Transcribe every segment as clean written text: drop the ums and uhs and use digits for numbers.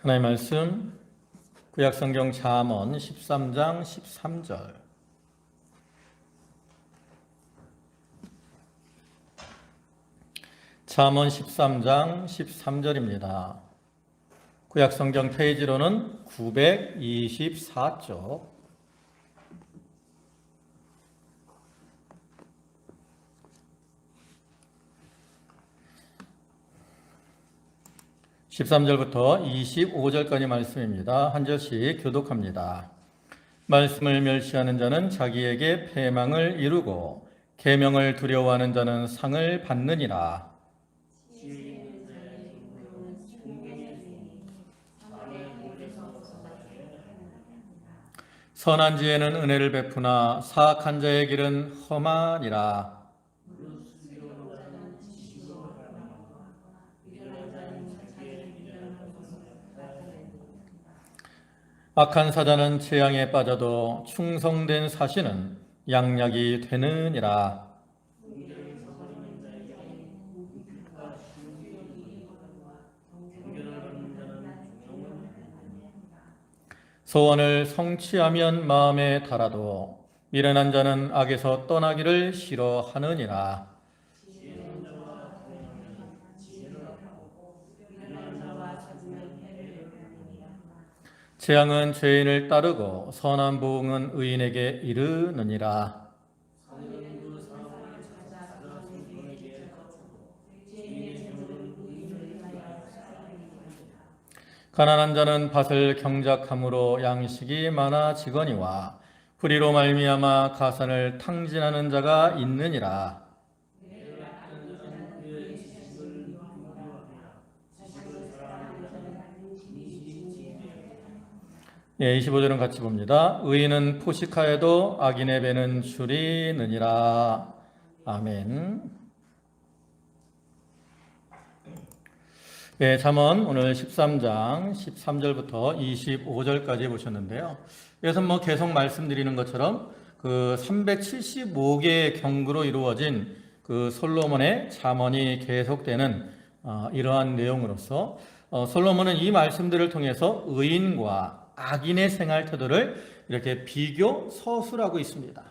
하나님의 말씀 구약성경 잠언 13장 13절. 잠언 13장 13절입니다. 구약성경 페이지로는 924쪽. (13절부터) (25절까지) 말씀입니다. 한 절씩 교독합니다. 말씀을 멸시하는 자는 자기에게 패망을 이루고 계명을 두려워하는 자는 상을 받느니라. 선한 지혜는 은혜를 베푸나 사악한 자의 길은 험하니라. 악한 사자는 재앙에 빠져도 충성된 사신은 양약이 되느니라. 소원을 성취하면 마음에 달아도 미련한 자는 악에서 떠나기를 싫어하느니라. 재앙은 죄인을 따르고 선한 보응은 의인에게 이르느니라. 가난한 자는 밭을 경작함으로 양식이 많아지거니와 불의로 말미암아 가산을 탕진하는 자가 있느니라. 예, 25절은 같이 봅니다. 의인은 포식하여도 악인의 배는 줄이느니라. 아멘. 예, 잠언 오늘 13장 13절부터 25절까지 보셨는데요. 그래서 계속 말씀드리는 것처럼 그 375개의 경구로 이루어진 그 솔로몬의 잠언이 계속되는 이러한 내용으로서 솔로몬은 이 말씀들을 통해서 의인과 악인의 생활 태도를 이렇게 비교 서술하고 있습니다.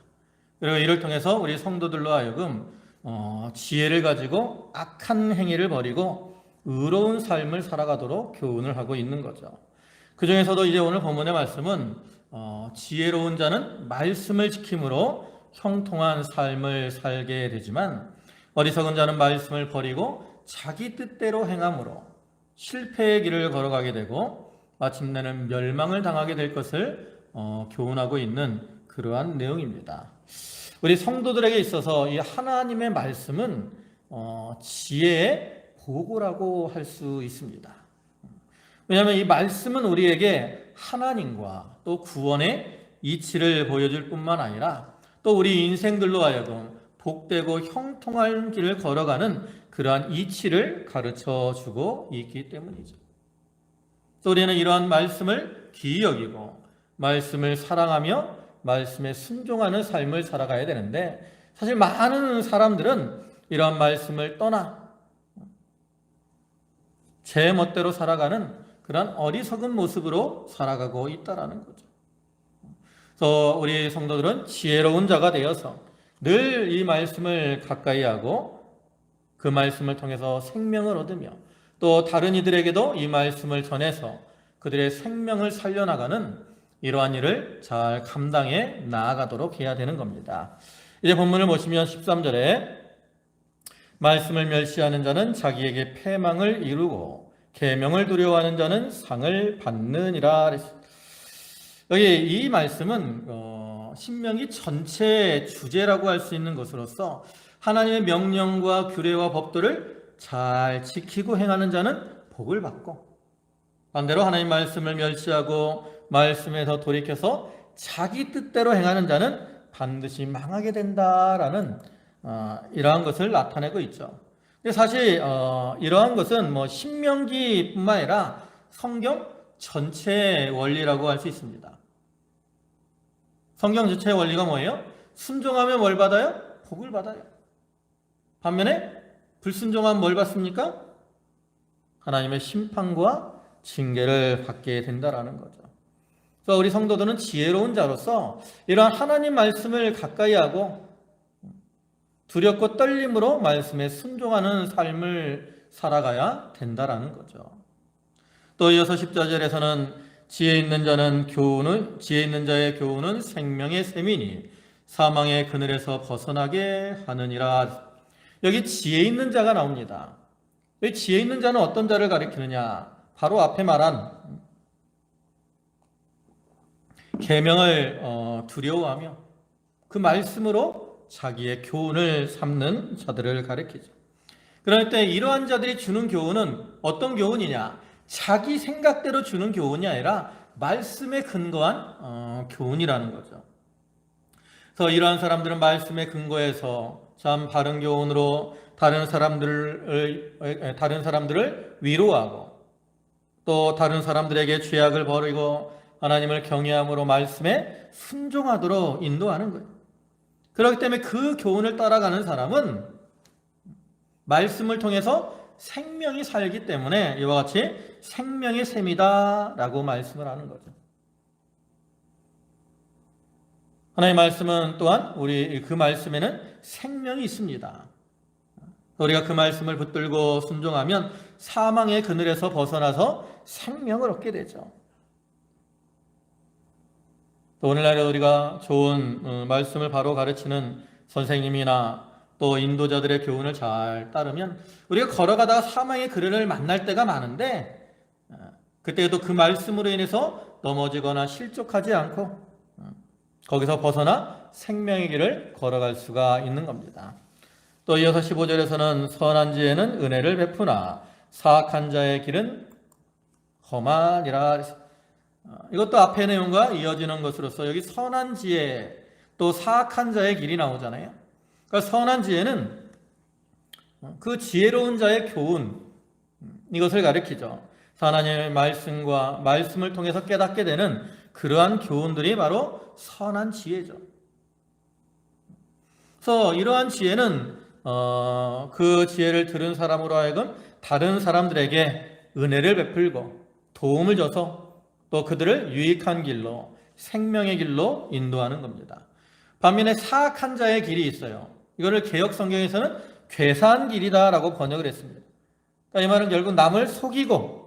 그리고 이를 통해서 우리 성도들로 하여금 지혜를 가지고 악한 행위를 버리고 의로운 삶을 살아가도록 교훈을 하고 있는 거죠. 그 중에서도 이제 오늘 본문의 말씀은 지혜로운 자는 말씀을 지킴으로 형통한 삶을 살게 되지만 어리석은 자는 말씀을 버리고 자기 뜻대로 행함으로 실패의 길을 걸어가게 되고 마침내는 멸망을 당하게 될 것을 교훈하고 있는 그러한 내용입니다. 우리 성도들에게 있어서 이 하나님의 말씀은 지혜의 보고라고 할 수 있습니다. 왜냐하면 이 말씀은 우리에게 하나님과 또 구원의 이치를 보여줄 뿐만 아니라 또 우리 인생들로 하여금 복되고 형통한 길을 걸어가는 그러한 이치를 가르쳐주고 있기 때문이죠. 또 우리는 이러한 말씀을 귀히 여기고 말씀을 사랑하며 말씀에 순종하는 삶을 살아가야 되는데 사실 많은 사람들은 이러한 말씀을 떠나 제 멋대로 살아가는 그런 어리석은 모습으로 살아가고 있다는 거죠. 그래서 우리 성도들은 지혜로운 자가 되어서 늘 이 말씀을 가까이 하고 그 말씀을 통해서 생명을 얻으며 또 다른 이들에게도 이 말씀을 전해서 그들의 생명을 살려나가는 이러한 일을 잘 감당해 나아가도록 해야 되는 겁니다. 이제 본문을 보시면 13절에 말씀을 멸시하는 자는 자기에게 패망을 이루고 계명을 두려워하는 자는 상을 받느니라. 여기 이 말씀은 신명기 전체의 주제라고 할 수 있는 것으로서 하나님의 명령과 규례와 법도를 잘 지키고 행하는 자는 복을 받고 반대로 하나님 말씀을 멸시하고 말씀에서 돌이켜서 자기 뜻대로 행하는 자는 반드시 망하게 된다라는 이러한 것을 나타내고 있죠. 근데 사실 이러한 것은 신명기뿐만 아니라 성경 전체의 원리라고 할 수 있습니다. 성경 전체의 원리가 뭐예요? 순종하면 뭘 받아요? 복을 받아요. 반면에 불순종하면 뭘 받습니까? 하나님의 심판과 징계를 받게 된다라는 거죠. 그래서 우리 성도들은 지혜로운 자로서 이러한 하나님 말씀을 가까이 하고 두렵고 떨림으로 말씀에 순종하는 삶을 살아가야 된다라는 거죠. 또 이어서 14절에서는 지혜 있는 자의 교훈은 생명의 샘이니 사망의 그늘에서 벗어나게 하느니라. 여기 지혜 있는 자가 나옵니다. 이 지혜 있는 자는 어떤 자를 가리키느냐? 바로 앞에 말한 계명을 두려워하며 그 말씀으로 자기의 교훈을 삼는 자들을 가리키죠. 그럴 때 이러한 자들이 주는 교훈은 어떤 교훈이냐? 자기 생각대로 주는 교훈이 아니라 말씀에 근거한 교훈이라는 거죠. 그래서 이러한 사람들은 말씀에 근거해서 참 바른 교훈으로 다른 사람들을 위로하고 또 다른 사람들에게 죄악을 버리고 하나님을 경외함으로 말씀에 순종하도록 인도하는 거예요. 그렇기 때문에 그 교훈을 따라가는 사람은 말씀을 통해서 생명이 살기 때문에 이와 같이 생명의 샘이다 라고 말씀을 하는 거죠. 하나님의 말씀은 또한 우리 그 말씀에는 생명이 있습니다. 우리가 그 말씀을 붙들고 순종하면 사망의 그늘에서 벗어나서 생명을 얻게 되죠. 또 오늘날에 우리가 좋은 말씀을 바로 가르치는 선생님이나 또 인도자들의 교훈을 잘 따르면 우리가 걸어가다가 사망의 그늘을 만날 때가 많은데 그때도 그 말씀으로 인해서 넘어지거나 실족하지 않고 거기서 벗어나 생명의 길을 걸어갈 수가 있는 겁니다. 또 이어서 15절에서는 선한 지혜는 은혜를 베푸나 사악한 자의 길은 험하니라. 이것도 앞의 내용과 이어지는 것으로서 여기 선한 지혜 또 사악한 자의 길이 나오잖아요. 그러니까 선한 지혜는 그 지혜로운 자의 교훈, 이것을 가리키죠. 하나님의 말씀을 통해서 깨닫게 되는 그러한 교훈들이 바로 선한 지혜죠. 그래서 이러한 지혜는 그 지혜를 들은 사람으로 하여금 다른 사람들에게 은혜를 베풀고 도움을 줘서 또 그들을 유익한 길로 생명의 길로 인도하는 겁니다. 반면에 사악한 자의 길이 있어요. 이거를 개역 성경에서는 괴사한 길이다라고 번역을 했습니다. 그러니까 이 말은 결국 남을 속이고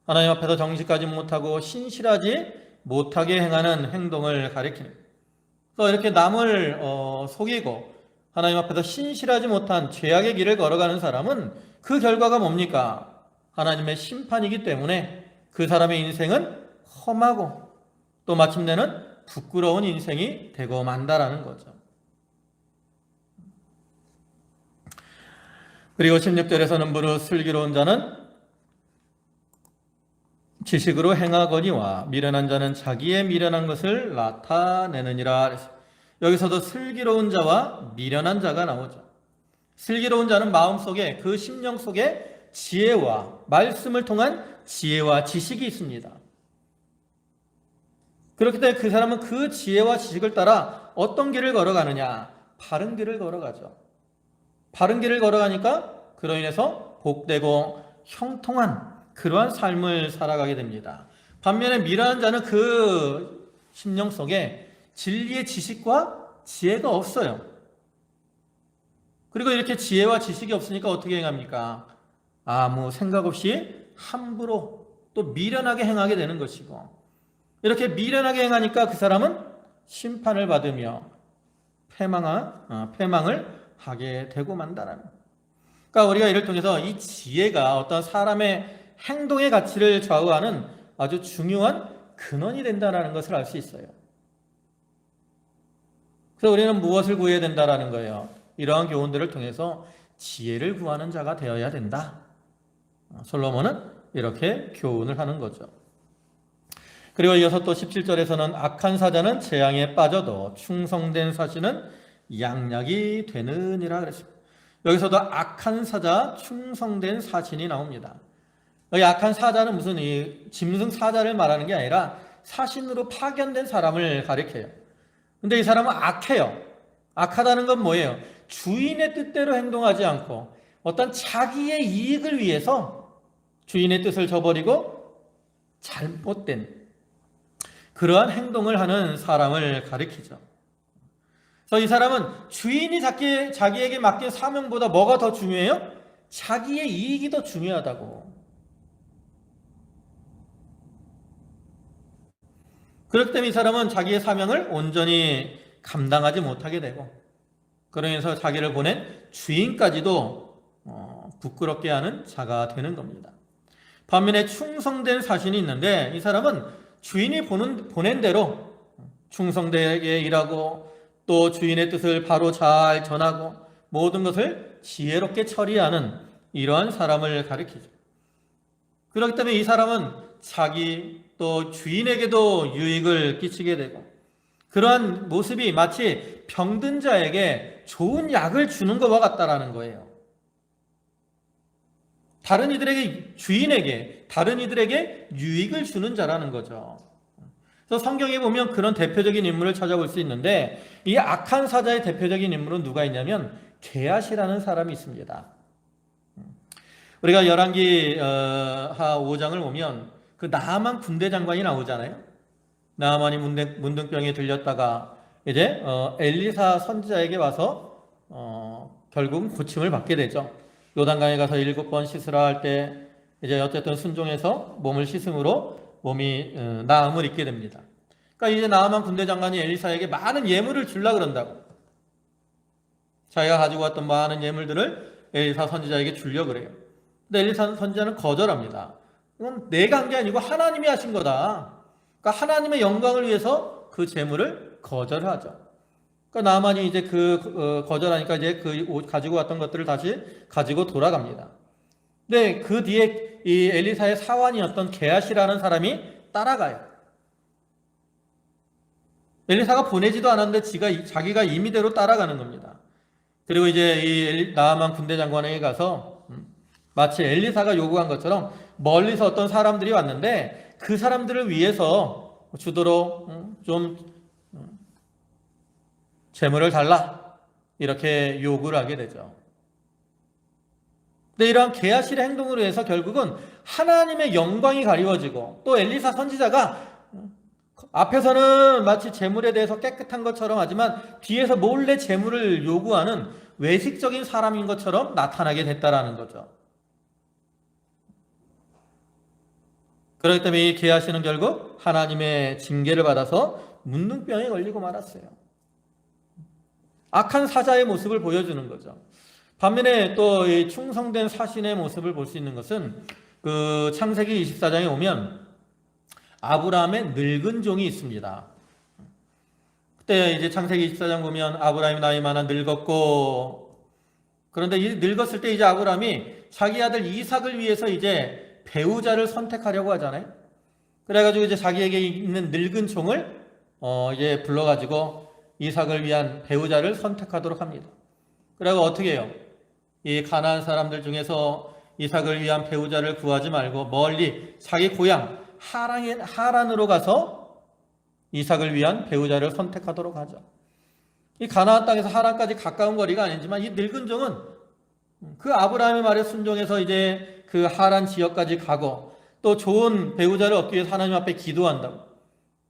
하나님 앞에서 정직하지 못하고 신실하지 못하게 행하는 행동을 가리키는. 그래서 이렇게 남을 속이고 하나님 앞에서 신실하지 못한 죄악의 길을 걸어가는 사람은 그 결과가 뭡니까? 하나님의 심판이기 때문에 그 사람의 인생은 험하고 또 마침내는 부끄러운 인생이 되고 만다라는 거죠. 그리고 16절에서는 무릇 슬기로운 자는 지식으로 행하거니와 미련한 자는 자기의 미련한 것을 나타내느니라. 여기서도 슬기로운 자와 미련한 자가 나오죠. 슬기로운 자는 마음속에 그 심령 속에 지혜와 말씀을 통한 지혜와 지식이 있습니다. 그렇기 때문에 그 사람은 그 지혜와 지식을 따라 어떤 길을 걸어가느냐? 바른 길을 걸어가죠. 바른 길을 걸어가니까 그로 인해서 복되고 형통한 그러한 삶을 살아가게 됩니다. 반면에 미련한 자는 그 심령 속에 진리의 지식과 지혜가 없어요. 그리고 이렇게 지혜와 지식이 없으니까 어떻게 행합니까? 아무 생각 없이 함부로 또 미련하게 행하게 되는 것이고, 이렇게 미련하게 행하니까 그 사람은 심판을 받으며 패망을 하게 되고 만다라는. 그러니까 우리가 이를 통해서 이 지혜가 어떤 사람의 행동의 가치를 좌우하는 아주 중요한 근원이 된다는 것을 알 수 있어요. 그래서 우리는 무엇을 구해야 된다는 거예요? 이러한 교훈들을 통해서 지혜를 구하는 자가 되어야 된다. 솔로몬은 이렇게 교훈을 하는 거죠. 그리고 이어서 또 17절에서는 악한 사자는 재앙에 빠져도 충성된 사신은 양약이 되느니라 그랬습니다. 여기서도 악한 사자, 충성된 사신이 나옵니다. 여기 악한 사자는 무슨 이 짐승 사자를 말하는 게 아니라 사신으로 파견된 사람을 가리켜요. 근데 이 사람은 악해요. 악하다는 건 뭐예요? 주인의 뜻대로 행동하지 않고 어떤 자기의 이익을 위해서 주인의 뜻을 저버리고 잘못된 그러한 행동을 하는 사람을 가리키죠. 그래서 이 사람은 주인이 자기에게 맡긴 사명보다 뭐가 더 중요해요? 자기의 이익이 더 중요하다고. 그렇기 때문에 이 사람은 자기의 사명을 온전히 감당하지 못하게 되고, 그러면서 자기를 보낸 주인까지도 부끄럽게 하는 자가 되는 겁니다. 반면에 충성된 사신이 있는데, 이 사람은 주인이 보낸 대로 충성되게 일하고 또 주인의 뜻을 바로 잘 전하고 모든 것을 지혜롭게 처리하는 이러한 사람을 가리키죠. 그렇기 때문에 이 사람은 자기 또 주인에게도 유익을 끼치게 되고, 그러한 모습이 마치 병든 자에게 좋은 약을 주는 것과 같다라는 거예요. 다른 이들에게 유익을 주는 자라는 거죠. 그래서 성경에 보면 그런 대표적인 인물을 찾아볼 수 있는데, 이 악한 사자의 대표적인 인물은 누가 있냐면 게하시라는 사람이 있습니다. 우리가 열왕기 하 5장을 보면 그 나아만 군대 장관이 나오잖아요. 나아만이 문둥병에 들렸다가 이제 엘리사 선지자에게 와서 결국은 고침을 받게 되죠. 요단강에 가서 7번 씻으라 할 때 이제 어쨌든 순종해서 몸을 씻음으로 몸이 나음을 입게 됩니다. 그러니까 이제 나아만 군대 장관이 엘리사에게 많은 예물을 주려고 그런다고. 자기가 가지고 왔던 많은 예물들을 엘리사 선지자에게 주려고 그래요. 근데 엘리사 선지자는 거절합니다. 이건 내가 한 게 아니고 하나님이 하신 거다. 그러니까 하나님의 영광을 위해서 그 재물을 거절하죠. 그러니까 나아만이 이제 거절하니까 이제 가지고 왔던 것들을 다시 가지고 돌아갑니다. 근데 그 뒤에 이 엘리사의 사환이었던 게하시라는 사람이 따라가요. 엘리사가 보내지도 않았는데 자기가 임의대로 따라가는 겁니다. 그리고 이제 이 나아만 군대 장관에게 가서 마치 엘리사가 요구한 것처럼 멀리서 어떤 사람들이 왔는데 그 사람들을 위해서 주도록 좀 재물을 달라 이렇게 요구를 하게 되죠. 근데 이러한 게하실의 행동으로 해서 결국은 하나님의 영광이 가리워지고, 또 엘리사 선지자가 앞에서는 마치 재물에 대해서 깨끗한 것처럼 하지만 뒤에서 몰래 재물을 요구하는 외식적인 사람인 것처럼 나타나게 됐다라는 거죠. 그렇기 때문에 이 게하시는 결국 하나님의 징계를 받아서 문둥병에 걸리고 말았어요. 악한 사자의 모습을 보여주는 거죠. 반면에 또 이 충성된 사신의 모습을 볼 수 있는 것은 그 창세기 24장에 오면 아브라함의 늙은 종이 있습니다. 그때 이제 창세기 24장 보면 아브라함이 나이 많아 늙었고, 그런데 늙었을 때 이제 아브라함이 자기 아들 이삭을 위해서 이제 배우자를 선택하려고 하잖아요. 그래가지고 이제 자기에게 있는 늙은 종을 이제 불러가지고 이삭을 위한 배우자를 선택하도록 합니다. 그리고 어떻게 해요? 이 가나안 사람들 중에서 이삭을 위한 배우자를 구하지 말고 멀리 자기 고향 하란으로 가서 이삭을 위한 배우자를 선택하도록 하죠. 이 가나안 땅에서 하란까지 가까운 거리가 아니지만 이 늙은 종은 그 아브라함의 말에 순종해서 이제 그 하란 지역까지 가고, 또 좋은 배우자를 얻기 위해서 하나님 앞에 기도한다고.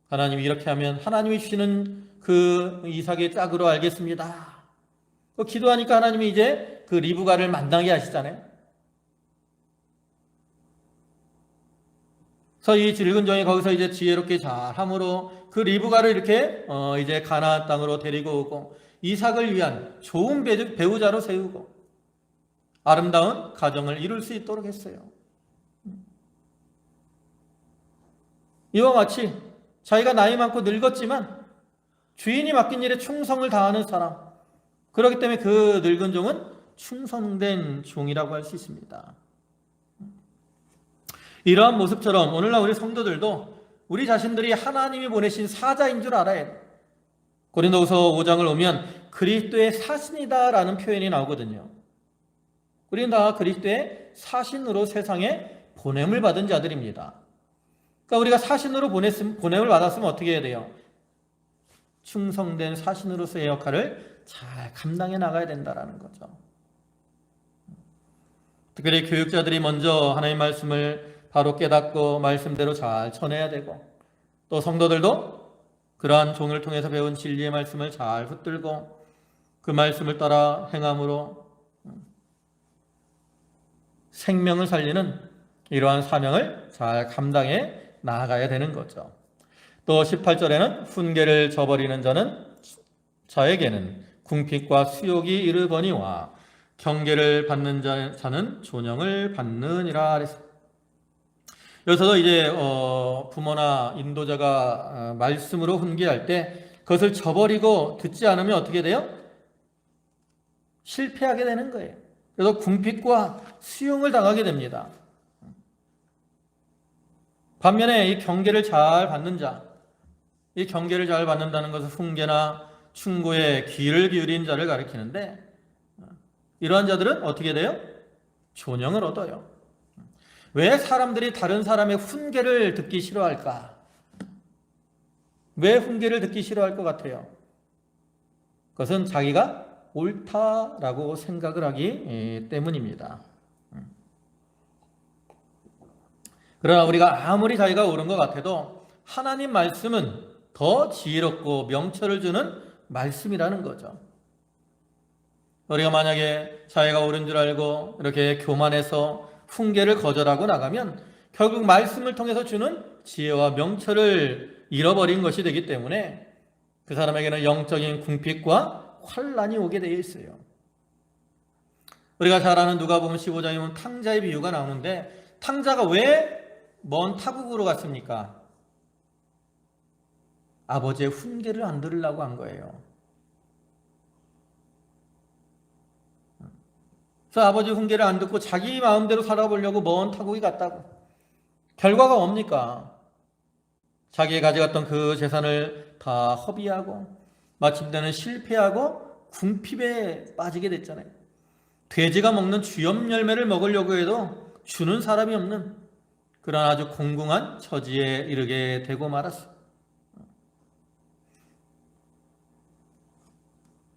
하나님이 이렇게 하면 하나님이 주시는 그 이삭의 짝으로 알겠습니다. 기도하니까 하나님이 이제 그 리브가를 만나게 하시잖아요. 그래서 이 늙은 종이 거기서 이제 지혜롭게 잘 함으로 그 리브가를 이렇게 이제 가나안 땅으로 데리고 오고 이삭을 위한 좋은 배우자로 세우고 아름다운 가정을 이룰 수 있도록 했어요. 이와 같이 자기가 나이 많고 늙었지만 주인이 맡긴 일에 충성을 다하는 사람, 그렇기 때문에 그 늙은 종은 충성된 종이라고 할 수 있습니다. 이러한 모습처럼 오늘날 우리 성도들도 우리 자신들이 하나님이 보내신 사자인 줄 알아야 돼요. 고린도후서 5장을 오면 그리스도의 사신이다라는 표현이 나오거든요. 우리는 다 그리스도의 사신으로 세상에 보냄을 받은 자들입니다. 그러니까 우리가 사신으로 보냄을 받았으면 어떻게 해야 돼요? 충성된 사신으로서의 역할을 잘 감당해 나가야 된다는 거죠. 특별히 교육자들이 먼저 하나님 말씀을 바로 깨닫고 말씀대로 잘 전해야 되고, 또 성도들도 그러한 종을 통해서 배운 진리의 말씀을 잘 붙들고 그 말씀을 따라 행함으로 생명을 살리는 이러한 사명을 잘 감당해 나아가야 되는 거죠. 또 18절에는 훈계를 저버리는 자에게는 궁핍과 수욕이 이르거니와 경계를 받는 자는 존영을 받느니라 그랬습니다. 여기서도 이제 부모나 인도자가 말씀으로 훈계할 때 그것을 저버리고 듣지 않으면 어떻게 돼요? 실패하게 되는 거예요. 그래서 궁핍과 수용을 당하게 됩니다. 반면에 이 경계를 잘 받는 자, 이 경계를 잘 받는다는 것은 훈계나 충고에 귀를 기울인 자를 가리키는데, 이러한 자들은 어떻게 돼요? 존영을 얻어요. 왜 사람들이 다른 사람의 훈계를 듣기 싫어할까? 왜 훈계를 듣기 싫어할 것 같아요? 그것은 자기가 옳다라고 생각을 하기 때문입니다. 그러나 우리가 아무리 자기가 옳은 것 같아도 하나님 말씀은 더 지혜롭고 명철을 주는 말씀이라는 거죠. 우리가 만약에 자기가 옳은 줄 알고 이렇게 교만해서 훈계를 거절하고 나가면 결국 말씀을 통해서 주는 지혜와 명철을 잃어버린 것이 되기 때문에 그 사람에게는 영적인 궁핍과 환란이 오게 되어 있어요. 우리가 잘 아는 누가복음 15장에 보면 탕자의 비유가 나오는데, 탕자가 왜 먼 타국으로 갔습니까? 아버지의 훈계를 안 들으려고 한 거예요. 그래서 아버지 훈계를 안 듣고 자기 마음대로 살아보려고 먼 타국에 갔다고. 결과가 뭡니까? 자기가 가져갔던 그 재산을 다 허비하고 마침내는 실패하고 궁핍에 빠지게 됐잖아요. 돼지가 먹는 주염 열매를 먹으려고 해도 주는 사람이 없는 그런 아주 공공한 처지에 이르게 되고 말았어요.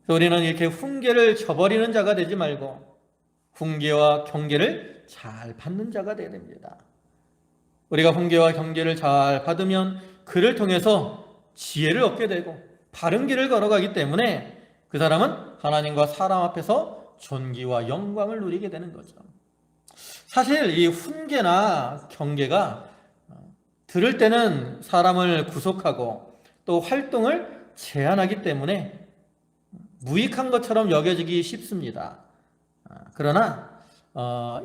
우리는 이렇게 훈계를 저버리는 자가 되지 말고 훈계와 경계를 잘 받는 자가 되어야 됩니다. 우리가 훈계와 경계를 잘 받으면 그를 통해서 지혜를 얻게 되고 바른 길을 걸어가기 때문에 그 사람은 하나님과 사람 앞에서 존귀와 영광을 누리게 되는 거죠. 사실 이 훈계나 경계가 들을 때는 사람을 구속하고 또 활동을 제한하기 때문에 무익한 것처럼 여겨지기 쉽습니다. 그러나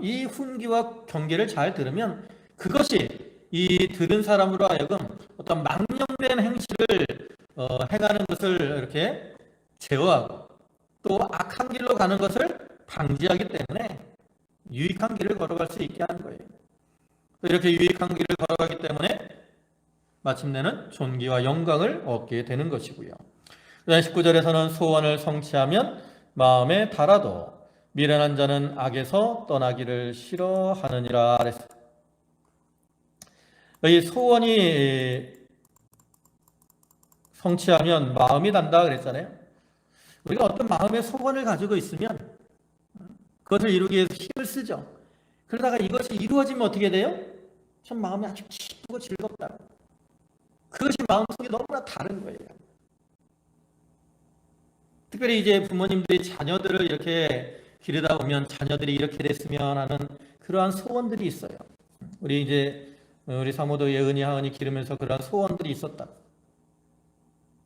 이 훈계와 경계를 잘 들으면 그것이 이 들은 사람으로 하여금 어떤 망령된 행실을 행하는 것을 이렇게 제어하고 또 악한 길로 가는 것을 방지하기 때문에 유익한 길을 걸어갈 수 있게 하는 거예요. 이렇게 유익한 길을 걸어가기 때문에 마침내는 존귀와 영광을 얻게 되는 것이고요. 19절에서는 소원을 성취하면 마음에 달아도 미련한 자는 악에서 떠나기를 싫어하느니라 그랬어요. 이 소원이 성취하면 마음이 단다 그랬잖아요. 우리가 어떤 마음의 소원을 가지고 있으면 그것을 이루기 위해서 힘을 쓰죠. 그러다가 이것이 이루어지면 어떻게 돼요? 참 마음이 아주 기쁘고 즐겁다. 그것이 마음속에 너무나 다른 거예요. 특별히 이제 부모님들이 자녀들을 이렇게 기르다 보면 자녀들이 이렇게 됐으면 하는 그러한 소원들이 있어요. 우리 사모도 예은이, 하은이 기르면서 그러한 소원들이 있었다.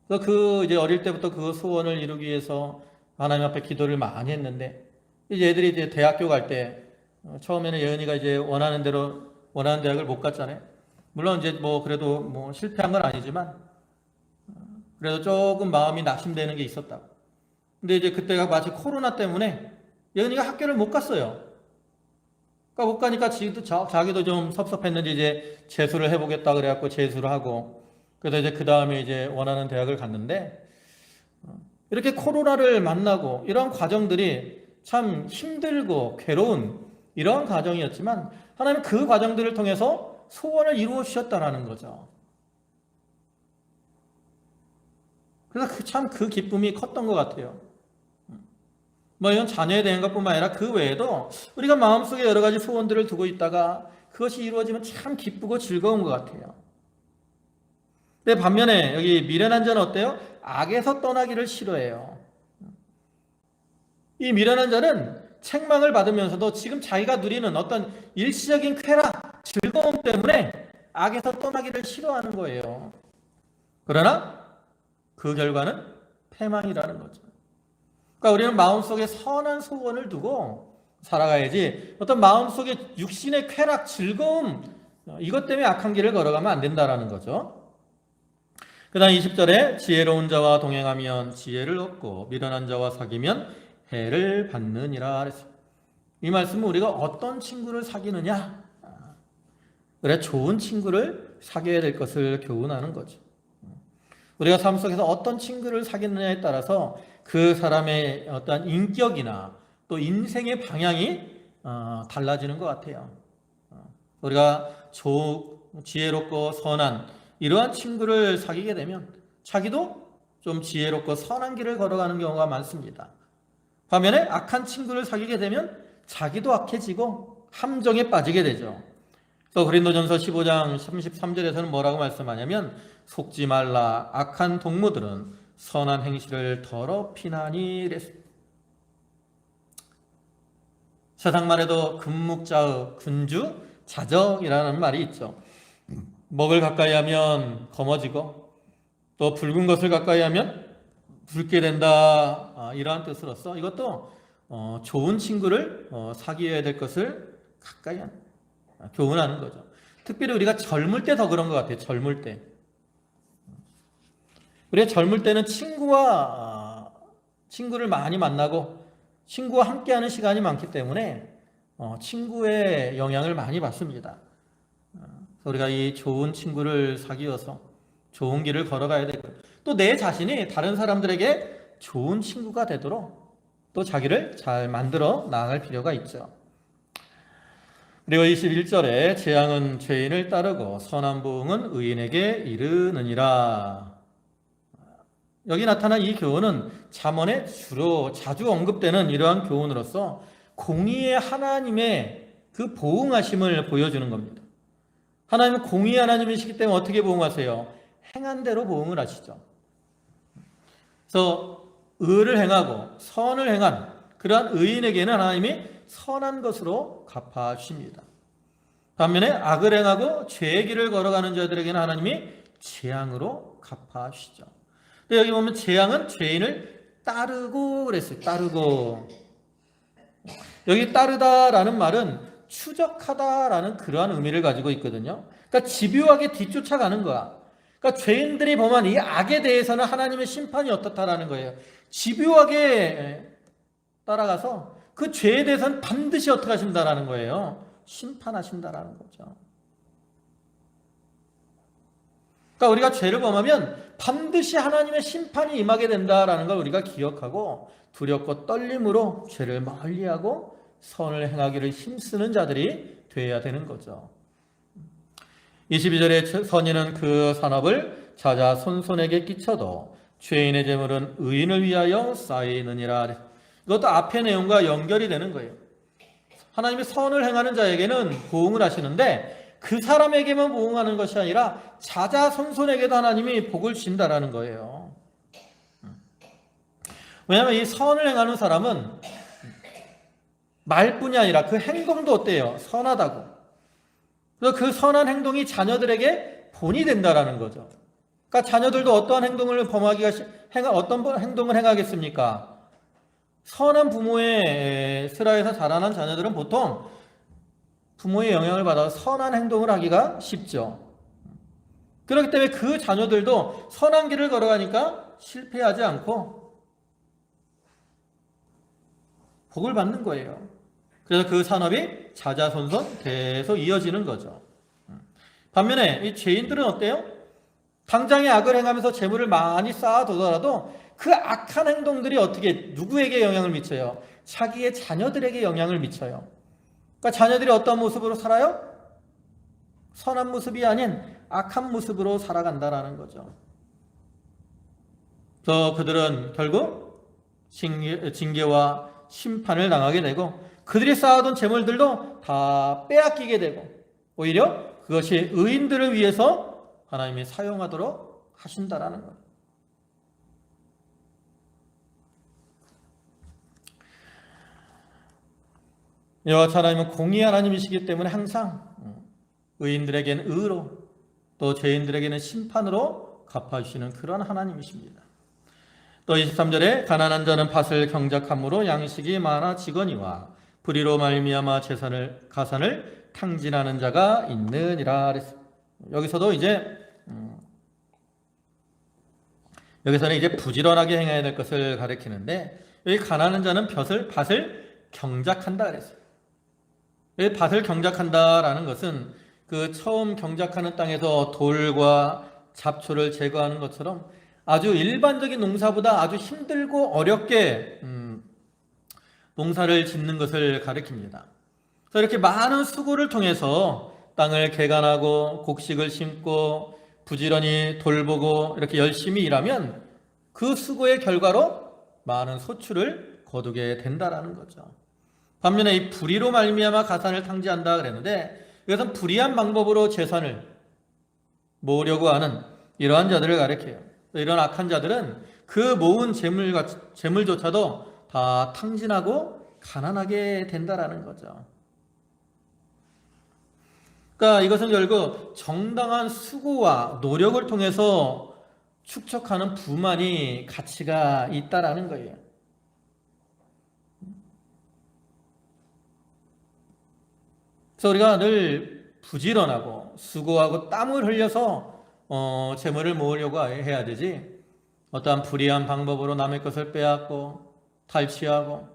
그래서 이제 어릴 때부터 그 소원을 이루기 위해서 하나님 앞에 기도를 많이 했는데, 이제 애들이 이제 대학교 갈 때 처음에는 예은이가 이제 원하는 대학을 못 갔잖아요. 물론 이제 그래도 실패한 건 아니지만 그래도 조금 마음이 낙심되는 게 있었다. 근데 이제 그때가 마치 코로나 때문에 예은이가 학교를 못 갔어요. 그러니까 못 가니까 자기도 좀 섭섭했는지 이제 재수를 해보겠다 그래갖고 재수를 하고, 그래서 이제 그 다음에 이제 원하는 대학을 갔는데, 이렇게 코로나를 만나고 이런 과정들이 참 힘들고 괴로운 이런 과정이었지만 하나님은 그 과정들을 통해서 소원을 이루어 주셨다라는 거죠. 그래서 참 그 기쁨이 컸던 것 같아요. 뭐 이건 자녀에 대한 것뿐만 아니라 그 외에도 우리가 마음속에 여러 가지 소원들을 두고 있다가 그것이 이루어지면 참 기쁘고 즐거운 것 같아요. 근데 반면에 여기 미련한 자는 어때요? 악에서 떠나기를 싫어해요. 이 미련한 자는 책망을 받으면서도 지금 자기가 누리는 어떤 일시적인 쾌락, 즐거움 때문에 악에서 떠나기를 싫어하는 거예요. 그러나 그 결과는 패망이라는 거죠. 그러니까 우리는 마음속에 선한 소원을 두고 살아가야지 어떤 마음속에 육신의 쾌락, 즐거움 이것 때문에 악한 길을 걸어가면 안 된다라는 거죠. 그 다음 20절에 지혜로운 자와 동행하면 지혜를 얻고 미련한 자와 사귀면 해를 받느니라 그랬어요. 이 말씀은 우리가 어떤 친구를 사귀느냐, 그래 좋은 친구를 사귀어야 될 것을 교훈하는 거죠. 우리가 삶 속에서 어떤 친구를 사귀느냐에 따라서 그 사람의 어떤 인격이나 또 인생의 방향이 달라지는 것 같아요. 우리가 지혜롭고 선한 이러한 친구를 사귀게 되면 자기도 좀 지혜롭고 선한 길을 걸어가는 경우가 많습니다. 반면에 악한 친구를 사귀게 되면 자기도 악해지고 함정에 빠지게 되죠. 또 고린도전서 15장 33절에서는 뭐라고 말씀하냐면 속지 말라 악한 동무들은 선한 행실을 더럽히나니 이랬습니다. 세상만 해도 금묵자의 근주 자적이라는 말이 있죠. 먹을 가까이 하면 검어지고 또 붉은 것을 가까이 하면 붉게 된다, 이러한 뜻으로서 이것도 좋은 친구를 사귀어야 될 것을 가까이 하는, 교훈하는 거죠. 특별히 우리가 젊을 때 더 그런 것 같아요. 젊을 때 우리가 젊을 때는 친구를 많이 만나고 친구와 함께하는 시간이 많기 때문에 친구의 영향을 많이 받습니다. 우리가 이 좋은 친구를 사귀어서 좋은 길을 걸어가야 되고 또 내 자신이 다른 사람들에게 좋은 친구가 되도록 또 자기를 잘 만들어 나아갈 필요가 있죠. 그리고 21절에 재앙은 죄인을 따르고 선한 부흥은 의인에게 이르느니라. 여기 나타난 이 교훈은 잠언에 주로 자주 언급되는 이러한 교훈으로서 공의의 하나님의 그 보응하심을 보여주는 겁니다. 하나님은 공의의 하나님이시기 때문에 어떻게 보응하세요? 행한 대로 보응을 하시죠. 그래서 의를 행하고 선을 행한 그러한 의인에게는 하나님이 선한 것으로 갚아주십니다. 반면에 악을 행하고 죄의 길을 걸어가는 자들에게는 하나님이 재앙으로 갚아주시죠. 근데 여기 보면 재앙은 죄인을 따르고 그랬어요. 따르고. 여기 따르다라는 말은 추적하다라는 그러한 의미를 가지고 있거든요. 그러니까 집요하게 뒤쫓아가는 거야. 그러니까 죄인들이 범한 이 악에 대해서는 하나님의 심판이 어떻다라는 거예요. 집요하게 따라가서 그 죄에 대해서는 반드시 어떻게 하신다라는 거예요. 심판하신다라는 거죠. 그러니까 우리가 죄를 범하면 반드시 하나님의 심판이 임하게 된다라는 걸 우리가 기억하고 두렵고 떨림으로 죄를 멀리하고 선을 행하기를 힘쓰는 자들이 되어야 되는 거죠. 22절에 선인은 그 산업을 자자 손손에게 끼쳐도 죄인의 재물은 의인을 위하여 쌓이느니라. 이것도 앞의 내용과 연결이 되는 거예요. 하나님이 선을 행하는 자에게는 보응을 하시는데 그 사람에게만 보응하는 것이 아니라 자자 손손에게도 하나님이 복을 주신다라는 거예요. 왜냐하면 이 선을 행하는 사람은 말뿐이 아니라 그 행동도 어때요? 선하다고. 그래서 그 선한 행동이 자녀들에게 본이 된다라는 거죠. 그러니까 자녀들도 어떠한 행동을 어떤 행동을 행하겠습니까? 선한 부모의 슬하에서 자라난 자녀들은 보통 부모의 영향을 받아서 선한 행동을 하기가 쉽죠. 그렇기 때문에 그 자녀들도 선한 길을 걸어가니까 실패하지 않고 복을 받는 거예요. 그래서 그 산업이 자자손손 계속 이어지는 거죠. 반면에 이 죄인들은 어때요? 당장의 악을 행하면서 재물을 많이 쌓아두더라도 그 악한 행동들이 누구에게 영향을 미쳐요? 자기의 자녀들에게 영향을 미쳐요. 그러니까 자녀들이 어떤 모습으로 살아요? 선한 모습이 아닌 악한 모습으로 살아간다라는 거죠. 그들은 결국 징계와 심판을 당하게 되고 그들이 쌓아둔 재물들도 다 빼앗기게 되고 오히려 그것이 의인들을 위해서 하나님이 사용하도록 하신다라는 거예요. 여호와 하나님은 공의 하나님이시기 때문에 항상 의인들에게는 의로 또 죄인들에게는 심판으로 갚아주시는 그런 하나님이십니다. 또 23절에 가난한 자는 밭을 경작함으로 양식이 많아지거니와 불의로 말미암아 가산을 탕진하는 자가 있느니라 그랬습니다. 여기서도 여기서는 이제 부지런하게 행해야 될 것을 가리키는데 여기 가난한 자는 밭을 경작한다 그랬어요. 여기 밭을 경작한다라는 것은 그 처음 경작하는 땅에서 돌과 잡초를 제거하는 것처럼 아주 일반적인 농사보다 아주 힘들고 어렵게 농사를 짓는 것을 가리킵니다. 그래서 이렇게 많은 수고를 통해서 땅을 개간하고 곡식을 심고 부지런히 돌보고 이렇게 열심히 일하면 그 수고의 결과로 많은 소출을 거두게 된다라는 거죠. 반면에 이 불의로 말미암아 가산을 탕진한다 그랬는데 이것은 불의한 방법으로 재산을 모으려고 하는 이러한 자들을 가리켜요. 이런 악한 자들은 그 모은 재물조차도 다 탕진하고 가난하게 된다라는 거죠. 그러니까 이것은 결국 정당한 수고와 노력을 통해서 축적하는 부만이 가치가 있다라는 거예요. 그래서 우리가 늘 부지런하고 수고하고 땀을 흘려서 재물을 모으려고 해야 되지 어떠한 불의한 방법으로 남의 것을 빼앗고 탈취하고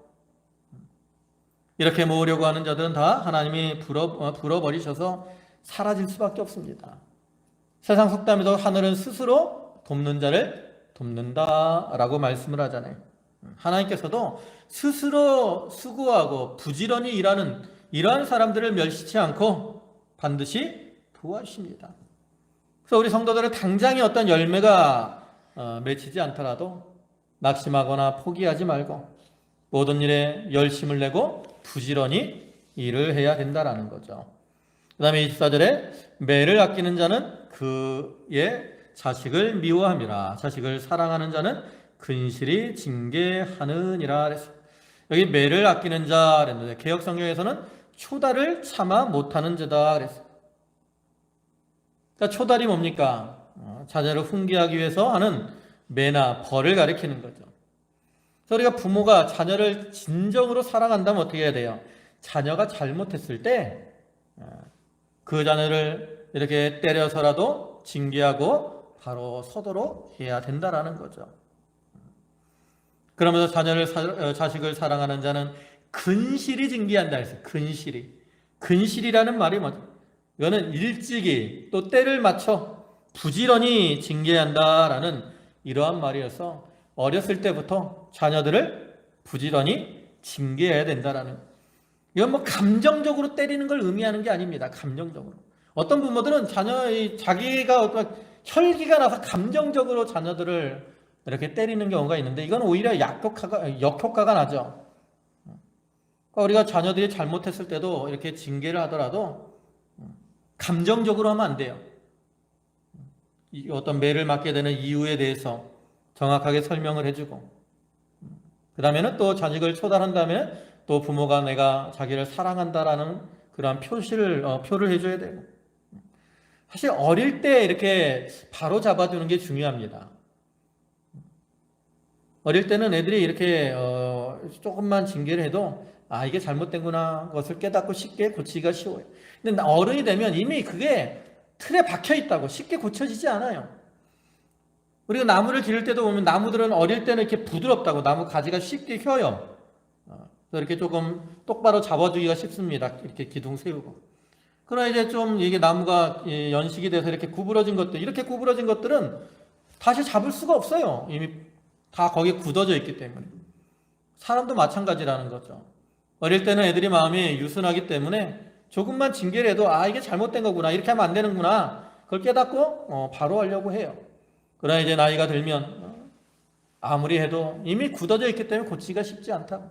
이렇게 모으려고 하는 자들은 다 하나님이 불어버리셔서 사라질 수밖에 없습니다. 세상 속담에도 하늘은 스스로 돕는 자를 돕는다라고 말씀을 하잖아요. 하나님께서도 스스로 수고하고 부지런히 일하는 이러한 사람들을 멸시치 않고 반드시 도와주십니다. 그래서 우리 성도들은 당장에 어떤 열매가 맺히지 않더라도 낙심하거나 포기하지 말고 모든 일에 열심을 내고 부지런히 일을 해야 된다라는 거죠. 그 다음에 24절에 매를 아끼는 자는 그의 자식을 미워함이라 자식을 사랑하는 자는 근실이 징계하느니라 그랬어요. 여기 매를 아끼는 자 그랬는데 개역성경에서는 초달을 참아 못하는 자다 그랬어요. 그러니까 초달이 뭡니까? 자녀를 훈계하기 위해서 하는 매나 벌을 가리키는 거죠. 그래서 우리가 부모가 자녀를 진정으로 사랑한다면 어떻게 해야 돼요? 자녀가 잘못했을 때 그 자녀를 이렇게 때려서라도 징계하고 바로 서도록 해야 된다라는 거죠. 그러면서 자식을 사랑하는 자는 근실이 징계한다 했어요. 근실이라는 말이 뭐죠? 이거는 일찍이 또 때를 맞춰 부지런히 징계한다라는 이러한 말이어서 어렸을 때부터 자녀들을 부지런히 징계해야 된다라는 이건 뭐 감정적으로 때리는 걸 의미하는 게 아닙니다. 감정적으로. 어떤 부모들은 자기가 어떤 혈기가 나서 감정적으로 자녀들을 이렇게 때리는 경우가 있는데 이건 오히려 역효과가 나죠. 그러니까 우리가 자녀들이 잘못했을 때도 이렇게 징계를 하더라도 감정적으로 하면 안 돼요. 어떤 매를 맞게 되는 이유에 대해서 정확하게 설명을 해주고 그 다음에는 또 자식을 초달한 다음에 또 부모가 내가 자기를 사랑한다라는 그런 표를 해줘야 되고 사실 어릴 때 이렇게 바로 잡아주는 게 중요합니다. 어릴 때는 애들이 이렇게 조금만 징계를 해도 이게 잘못된구나 것을 깨닫고 쉽게 고치기가 쉬워요. 근데 어른이 되면 이미 그게 틀에 박혀 있다고 쉽게 고쳐지지 않아요. 우리가 나무를 기를 때도 보면 나무들은 어릴 때는 이렇게 부드럽다고 나무 가지가 쉽게 휘어요. 그래서 이렇게 조금 똑바로 잡아주기가 쉽습니다. 이렇게 기둥 세우고. 그러나 이제 좀 이게 나무가 연식이 돼서 이렇게 구부러진 것들은 다시 잡을 수가 없어요. 이미 다 거기에 굳어져 있기 때문에. 사람도 마찬가지라는 거죠. 어릴 때는 애들이 마음이 유순하기 때문에 조금만 징계를 해도 이게 잘못된 거구나 이렇게 하면 안 되는구나 그걸 깨닫고 바로 하려고 해요. 그러나 이제 나이가 들면 아무리 해도 이미 굳어져 있기 때문에 고치기가 쉽지 않다.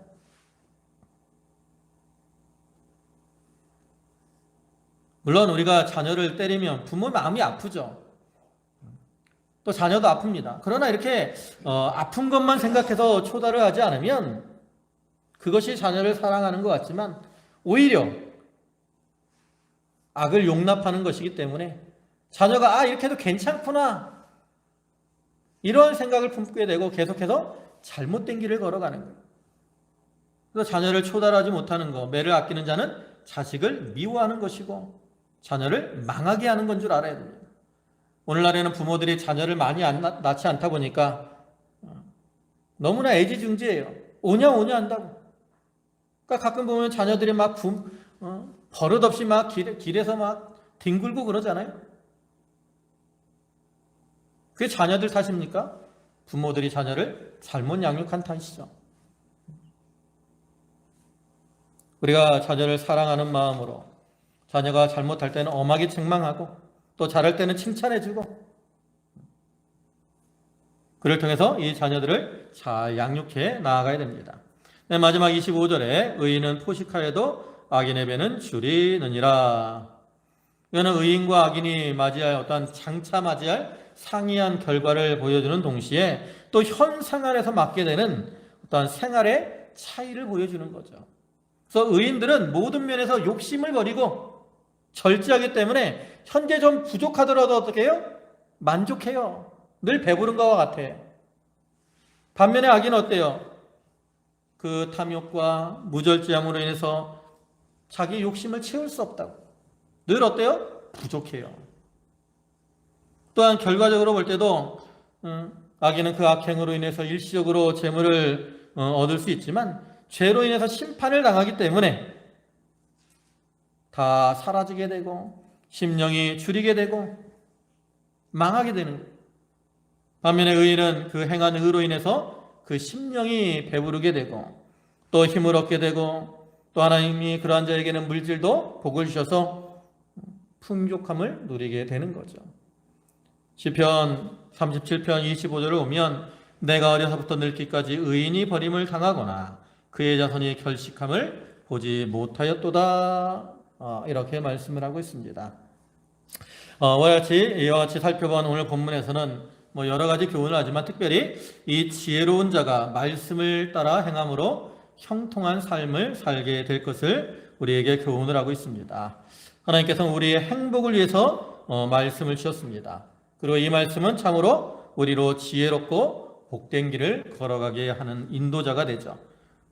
물론 우리가 자녀를 때리면 부모 마음이 아프죠. 또 자녀도 아픕니다. 그러나 이렇게 아픈 것만 생각해서 초달을 하지 않으면 그것이 자녀를 사랑하는 것 같지만 오히려 악을 용납하는 것이기 때문에 자녀가 이렇게 해도 괜찮구나 이런 생각을 품게 되고 계속해서 잘못된 길을 걸어가는 거예요. 그래서 자녀를 초달하지 못하는 것, 매를 아끼는 자는 자식을 미워하는 것이고 자녀를 망하게 하는 건 줄 알아야 됩니다. 오늘날에는 부모들이 자녀를 많이 낳지 않다 보니까 너무나 애지중지예요. 오냐 한다고. 그러니까 가끔 보면 자녀들이 막 버릇없이 막 길에서 막 뒹굴고 그러잖아요. 그게 자녀들 탓입니까? 부모들이 자녀를 잘못 양육한 탓이죠. 우리가 자녀를 사랑하는 마음으로 자녀가 잘못할 때는 엄하게 책망하고 또 잘할 때는 칭찬해주고 그를 통해서 이 자녀들을 잘 양육해 나아가야 됩니다. 네, 마지막 25절에 의인은 포식하여도 악인의 배는 줄이느니라. 이거는 의인과 악인이 맞이할 어떤 장차 맞이할 상이한 결과를 보여주는 동시에 또 현 생활에서 맞게 되는 어떤 생활의 차이를 보여주는 거죠. 그래서 의인들은 모든 면에서 욕심을 버리고 절제하기 때문에 현재 좀 부족하더라도 어떻게 해요? 만족해요. 늘 배부른 것과 같아. 반면에 악인은 어때요? 그 탐욕과 무절제함으로 인해서 자기 욕심을 채울 수 없다고. 늘 어때요? 부족해요. 또한 결과적으로 볼 때도 악인은 그 악행으로 인해서 일시적으로 재물을 얻을 수 있지만 죄로 인해서 심판을 당하기 때문에 다 사라지게 되고 심령이 줄이게 되고 망하게 되는 거예요. 반면에 의인은 그 행한 의로 인해서 그 심령이 배부르게 되고 또 힘을 얻게 되고 또 하나님이 그러한 자에게는 물질도 복을 주셔서 풍족함을 누리게 되는 거죠. 시편 37편 25절을 보면 내가 어려서부터 늙기까지 의인이 버림을 당하거나 그의 자손이 결식함을 보지 못하였도다. 이렇게 말씀을 하고 있습니다. 이와 같이 살펴본 오늘 본문에서는 여러 가지 교훈을 하지만 특별히 이 지혜로운 자가 말씀을 따라 행함으로 형통한 삶을 살게 될 것을 우리에게 교훈을 하고 있습니다. 하나님께서는 우리의 행복을 위해서 말씀을 주셨습니다. 그리고 이 말씀은 참으로 우리로 지혜롭고 복된 길을 걸어가게 하는 인도자가 되죠.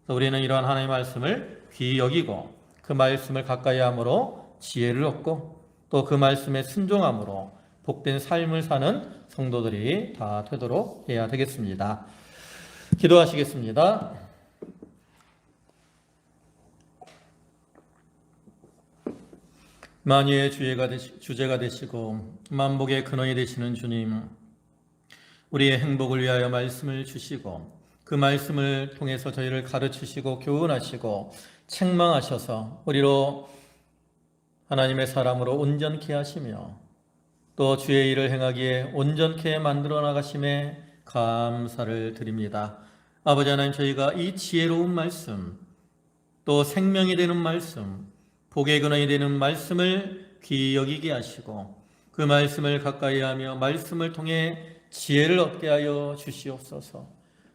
그래서 우리는 이러한 하나님의 말씀을 귀히 여기고 그 말씀을 가까이 함으로 지혜를 얻고 또 그 말씀에 순종함으로 복된 삶을 사는 성도들이 다 되도록 해야 되겠습니다. 기도하시겠습니다. 만유의 주제가 되시고 만복의 근원이 되시는 주님, 우리의 행복을 위하여 말씀을 주시고 그 말씀을 통해서 저희를 가르치시고 교훈하시고 책망하셔서 우리로 하나님의 사람으로 온전케 하시며 또 주의 일을 행하기에 온전케 만들어 나가심에 감사를 드립니다. 아버지 하나님, 저희가 이 지혜로운 말씀 또 생명이 되는 말씀, 복의 근원이 되는 말씀을 귀히 여기게 하시고 그 말씀을 가까이 하며 말씀을 통해 지혜를 얻게 하여 주시옵소서.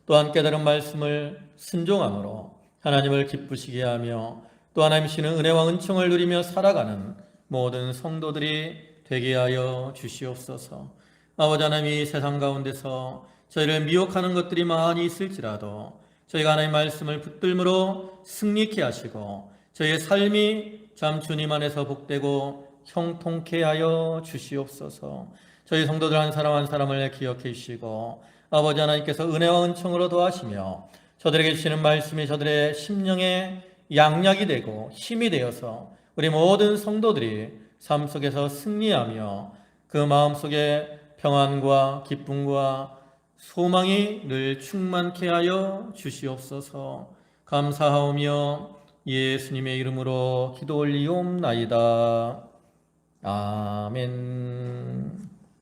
또한 깨달은 말씀을 순종함으로 하나님을 기쁘시게 하며 또 하나님이시는 은혜와 은총을 누리며 살아가는 모든 성도들이 되게 하여 주시옵소서. 아버지 하나님, 이 세상 가운데서 저희를 미혹하는 것들이 많이 있을지라도 저희가 하나님의 말씀을 붙들므로 승리케 하시고 저희의 삶이 참 주님 안에서 복되고 형통케 하여 주시옵소서. 저희 성도들 한 사람 한 사람을 기억해 주시고 아버지 하나님께서 은혜와 은총으로 도와시며 저들에게 주시는 말씀이 저들의 심령의 양약이 되고 힘이 되어서 우리 모든 성도들이 삶 속에서 승리하며 그 마음속에 평안과 기쁨과 소망이 늘 충만케 하여 주시옵소서. 감사하오며 예수님의 이름으로 기도 올리옵나이다. 아멘.